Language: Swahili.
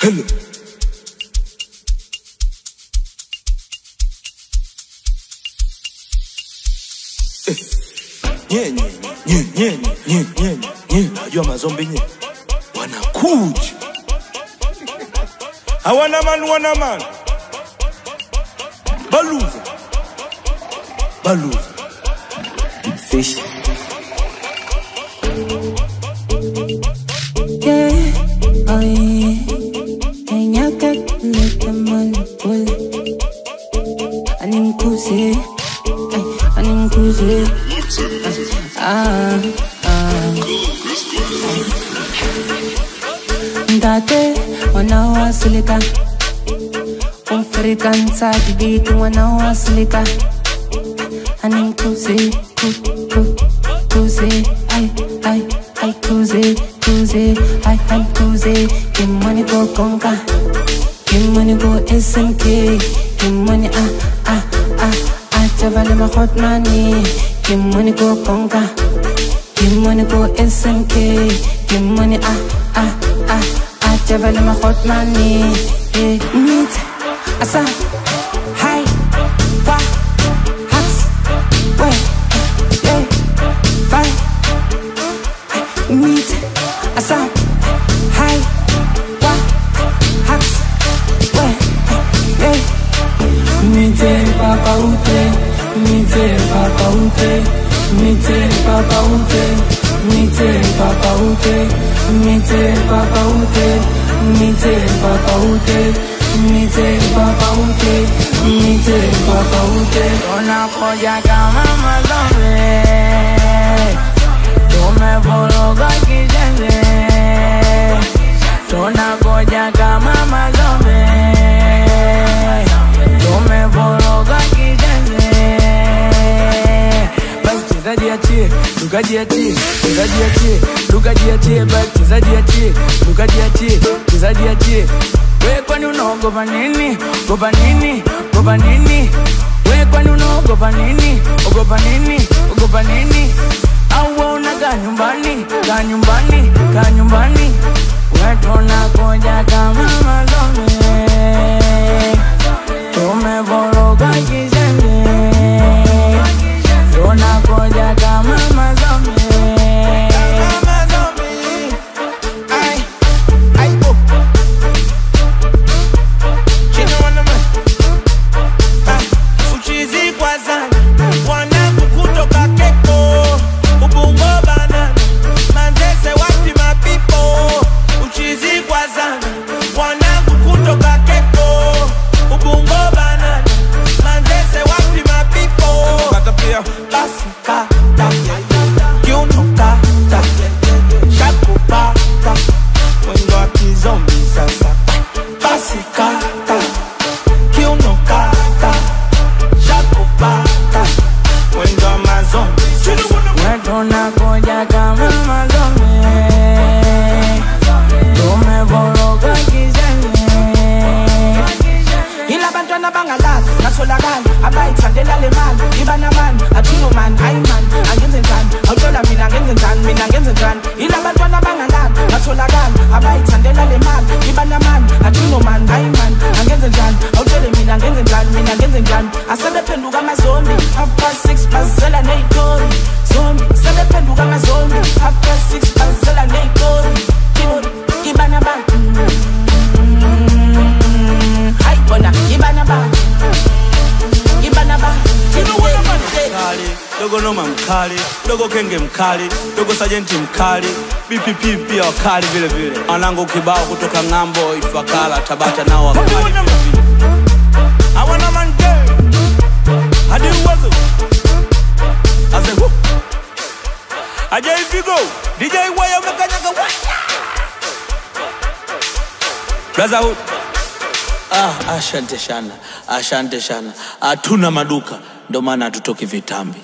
Hello. Najua mazombi nye wanakuja. Hawana man. Baluza. Big fish. Yeah, oh yeah. And you got let the money pull. Animkuzi. Ndate wanawasilika umfrikansa kibitu wanawasilika animkuzi kuzi ay kuzi ay kuzi give money go conga, give money go SMK, give money Chavale ma hot money, give money go conga, give money go SMK, give money Chavale ma hot money, meet asa hi wa hacks way five meet asa hi wa hacks way Mite papa ute, mite papa ute, mite papa ute, mite papa ute, mite papa ute, mite papa ute, mite papa ute, mite papa ute. Una polla kama mazombe, tume bologa kijenge. Una polla kama mazombe. Lukajiachie we kwani unaogopa nini? Gopa nini? We kwani unaogopa nini? Ogopa nini? Au unakaa nyumbani we tunakuja kama mazombe tumebologa kijenge tunakuja kama mazombe Dogo noma mkali, dogo kenge mkali, dogo sajenti mkali, BPP pia wakali vile vile. Anangu kibao kutoka ngambo, Ifakala, Tabata nao wakali vile vile. Awana manje, hadi uwazo ase hu aja ifigo, DJ waya umekanyaga waya Brotherhood. Asante sana. Hatuna maduka, ndo maana hatutoki vitambi.